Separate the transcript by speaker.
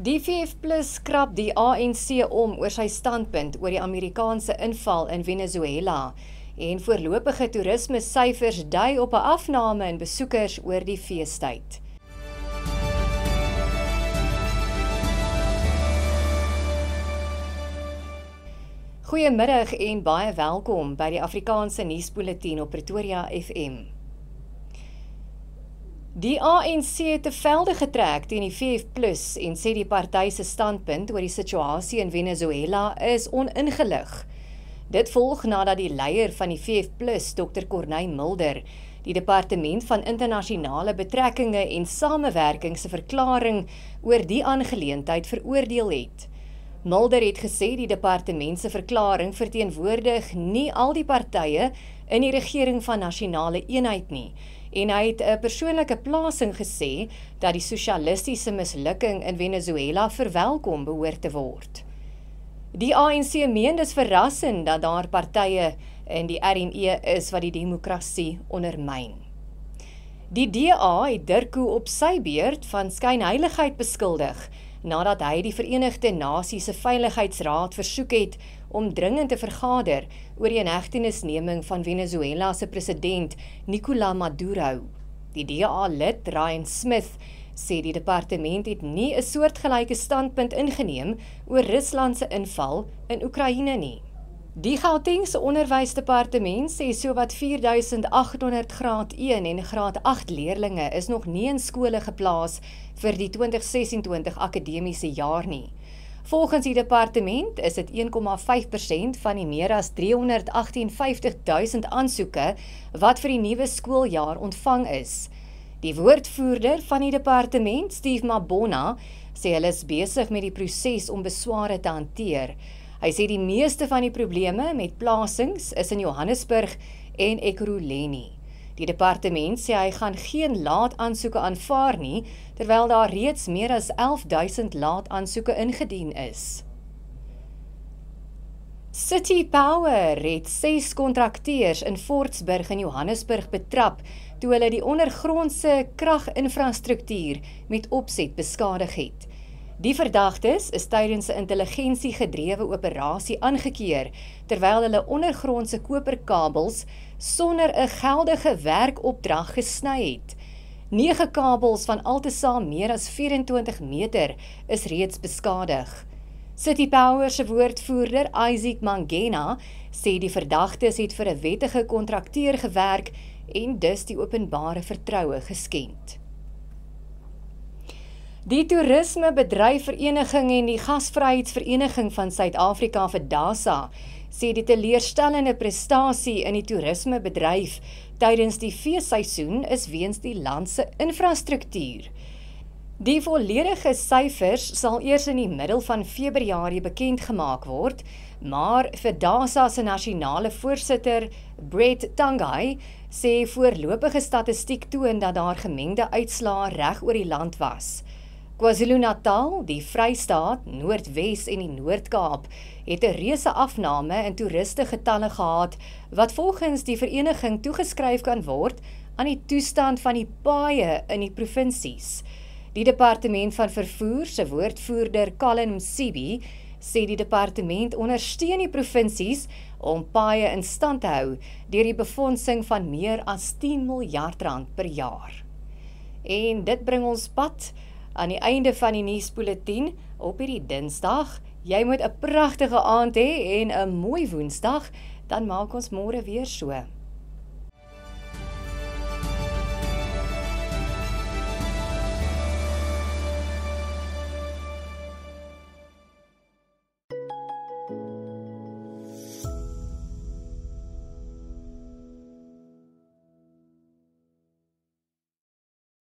Speaker 1: Die VF+ krap die ANC om oor sy standpunt oor die Amerikaanse inval in Venezuela en voorlopige toerismesyfers dui op 'n afname in besoekers oor die feestyd. Goeiemiddag en baie welkom by die Afrikaanse nuusbulletin op Pretoria FM. Die ANC het te velde getrek teen die VF+ en sê die party se standpunt oor die situasie in Venezuela is oningelig. Dit volg nadat die leier van die VF+, Dr. Corneille Mulder, die Departement van Internasionale Betrekkinge en Samewerking se verklaring oor die aangeleentheid veroordeel het. Mulder het gesê die departement se verklaring verteenwoordig nie al die partye in die regering van nasionale eenheid nie, en hy het 'n persoonlike plasing gesê dat die sosialistiese mislukking in Venezuela verwelkom behoort te word. Die ANC meen dis verrassend dat daar partye in die RNE is wat die demokrasie ondermyn. Die DA het Dirko op sy beurt van skynheiligheid beskuldig, nadat hy die Verenigde Nasies se Veiligheidsraad versoek het om dringend te vergader oor die inhegtenisneming van Venezuela se president Nicolás Maduro. Die DA-lid Ryan Smith sê die departement het nie 'n soortgelyke standpunt ingeneem oor Rusland se inval in Oekraïne nie. Die Gautengse onderwysdepartement sê sowat 4800 graad 1 en graad 8 leerlinge is nog nie in skole geplaas vir die 2026 akademiese jaar nie. Volgens die departement is dit 1,5% van die meer as 358.000 aansoeke wat vir die nuwe skooljaar ontvang is. Die woordvoerder van die departement, Steve Mabona, sê hulle is besig met die proses om besware te hanteer. Hy sê die meeste van die probleme met plasings is in Johannesburg en Ekurhuleni. Die departement sê hy gaan geen laat aansoeke aanvaar nie, terwyl daar reeds meer as 11,000 laat aansoeke ingedien is. City Power het 6 kontrakteurs in Fortsburg in Johannesburg betrap toe hulle die ondergrondse kraginfrastruktuur met opset beskadig het. Die verdagtes is tydens 'n intelligensie-gedrewe operasie aangekeer, terwyl hulle ondergrondse koperkabels sonder 'n geldige werkopdrag gesny het. 9 kabels van altesaam meer as 24 meter is reeds beskadig. City Power se woordvoerder Isaac Mangena sê die verdagtes het vir 'n wettige kontrakteur gewerk en dus die openbare vertroue geskend. Die Toerismebedryfvereniging en die Gasvryheidsvereniging van Suid-Afrika vir DASA sê die teleurstellende prestasie in die toerismebedryf tydens die feesseisoen is weens die land se infrastruktuur. Die volledige syfers sal eers in die middel van Februarie bekend gemaak word, maar vir DASA se nasionale voorsitter, Brett Tangai, sê voorlopige statistiek toon dat daar gemengde uitslae reg oor die land was. KwaZulu-Natal, die Vrystaat, Noordwes en die Noord-Kaap het 'n reuse afname in toeriste-getalle gehad wat volgens die vereniging toegeskryf kan word aan die toestand van die paaie in die provinsies. Die departement van vervoer se woordvoerder Colin Msibi sê die departement ondersteun die provinsies om paaie in stand te hou deur die befondsing van meer as 10 miljard rand per jaar. En dit bring ons pad aan die einde van die nuusbulletin op hierdie Dinsdag. Jy moet 'n pragtige aand hê en 'n mooi Woensdag, dan maak ons môre weer so.